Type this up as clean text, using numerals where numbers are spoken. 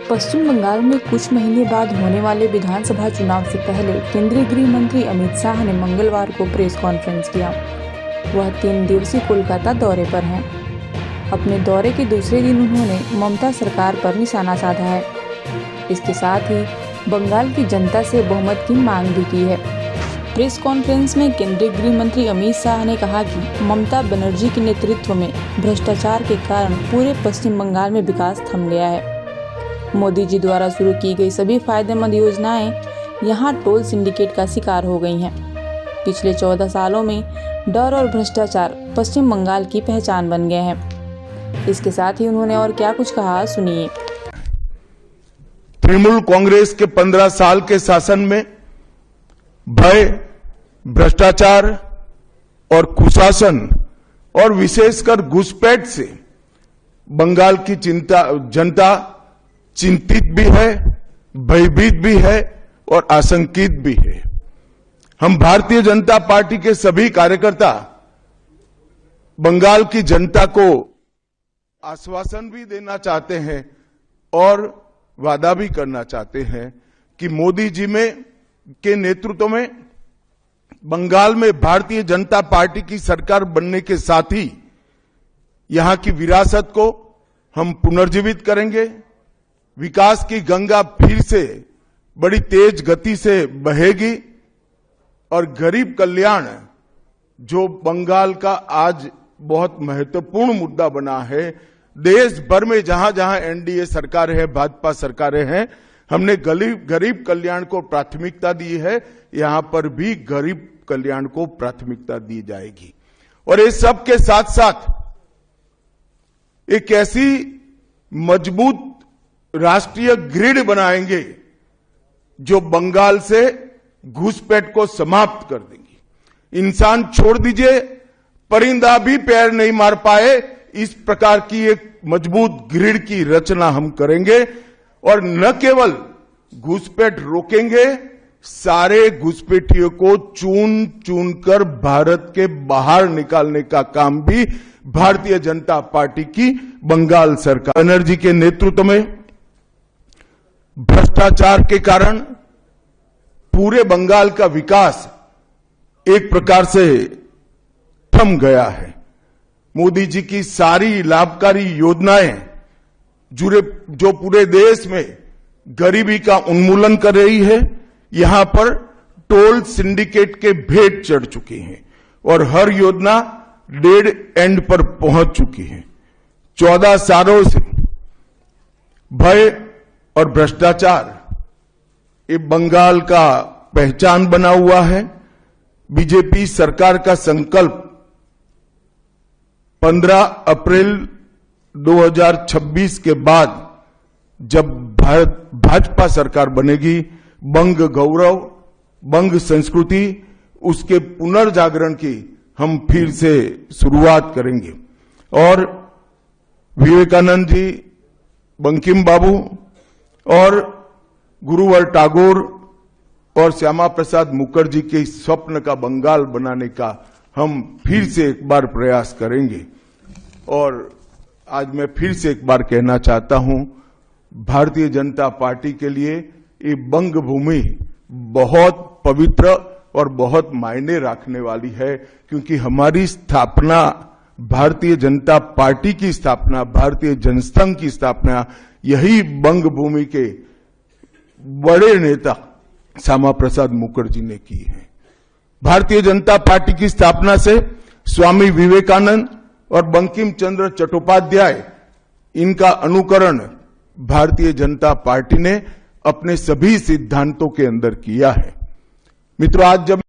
पश्चिम बंगाल में कुछ महीने बाद होने वाले विधानसभा चुनाव से पहले केंद्रीय गृह मंत्री अमित शाह ने मंगलवार को प्रेस कॉन्फ्रेंस किया। वह 3 दिवसीय कोलकाता दौरे पर हैं। अपने दौरे के दूसरे दिन उन्होंने ममता सरकार पर निशाना साधा है। इसके साथ ही बंगाल की जनता से बहुमत की मांग भी की है। प्रेस कॉन्फ्रेंस में केंद्रीय गृह मंत्री अमित शाह ने कहा कि ममता बनर्जी के नेतृत्व में भ्रष्टाचार के कारण पूरे पश्चिम बंगाल में विकास थम गया है। मोदी जी द्वारा शुरू की गई सभी फायदेमंद योजनाएं यहां टोल सिंडिकेट का शिकार हो गई हैं। पिछले 14 सालों में डर और भ्रष्टाचार पश्चिम बंगाल की पहचान बन गए हैं। इसके साथ ही उन्होंने और क्या कुछ कहा, सुनिए। तृणमूल कांग्रेस के 15 साल के शासन में भय, भ्रष्टाचार और कुशासन और विशेषकर घुसपैठ से बंगाल की जनता चिंतित भी है, भयभीत भी है और आशंकित भी है। हम भारतीय जनता पार्टी के सभी कार्यकर्ता बंगाल की जनता को आश्वासन भी देना चाहते हैं और वादा भी करना चाहते हैं कि मोदी जी के नेतृत्व में बंगाल में भारतीय जनता पार्टी की सरकार बनने के साथ ही यहां की विरासत को हम पुनर्जीवित करेंगे। विकास की गंगा फिर से बड़ी तेज गति से बहेगी और गरीब कल्याण, जो बंगाल का आज बहुत महत्वपूर्ण मुद्दा बना है, देश भर में जहां जहां एनडीए सरकारें हैं, भाजपा सरकारें हैं, हमने गरीब कल्याण को प्राथमिकता दी है। यहां पर भी गरीब कल्याण को प्राथमिकता दी जाएगी। और इस सब के साथ साथ एक ऐसी मजबूत राष्ट्रीय ग्रिड बनाएंगे जो बंगाल से घुसपैठ को समाप्त कर देंगी। इंसान छोड़ दीजिए, परिंदा भी पैर नहीं मार पाए, इस प्रकार की एक मजबूत ग्रिड की रचना हम करेंगे। और न केवल घुसपैठ रोकेंगे, सारे घुसपैठियों को चुन चुन कर भारत के बाहर निकालने का काम भी भारतीय जनता पार्टी की बंगाल सरकार बनर्जी के नेतृत्व में भ्रष्टाचार के कारण पूरे बंगाल का विकास एक प्रकार से थम गया है। मोदी जी की सारी लाभकारी योजनाएं जो पूरे देश में गरीबी का उन्मूलन कर रही है, यहां पर टोल सिंडिकेट के भेंट चढ़ चुकी हैं और हर योजना डेड एंड पर पहुंच चुकी है। 14 सालों से भय और भ्रष्टाचार ये बंगाल का पहचान बना हुआ है। बीजेपी सरकार का संकल्प 15 अप्रैल 2026 के बाद जब भाजपा सरकार बनेगी, बंग गौरव, बंग संस्कृति, उसके पुनर्जागरण की हम फिर से शुरुआत करेंगे। और विवेकानंद जी, बंकिम बाबू और गुरुवर टैगोर और श्यामा प्रसाद मुखर्जी के स्वप्न का बंगाल बनाने का हम फिर से एक बार प्रयास करेंगे। और आज मैं फिर से एक बार कहना चाहता हूं, भारतीय जनता पार्टी के लिए ये बंग भूमि बहुत पवित्र और बहुत मायने रखने वाली है, क्योंकि हमारी स्थापना, भारतीय जनता पार्टी की स्थापना, भारतीय जनसंघ की स्थापना यही बंग भूमि के बड़े नेता श्यामा प्रसाद मुखर्जी ने की है। भारतीय जनता पार्टी की स्थापना से स्वामी विवेकानंद और बंकिम चंद्र चट्टोपाध्याय, इनका अनुकरण भारतीय जनता पार्टी ने अपने सभी सिद्धांतों के अंदर किया है। मित्रों, आज जब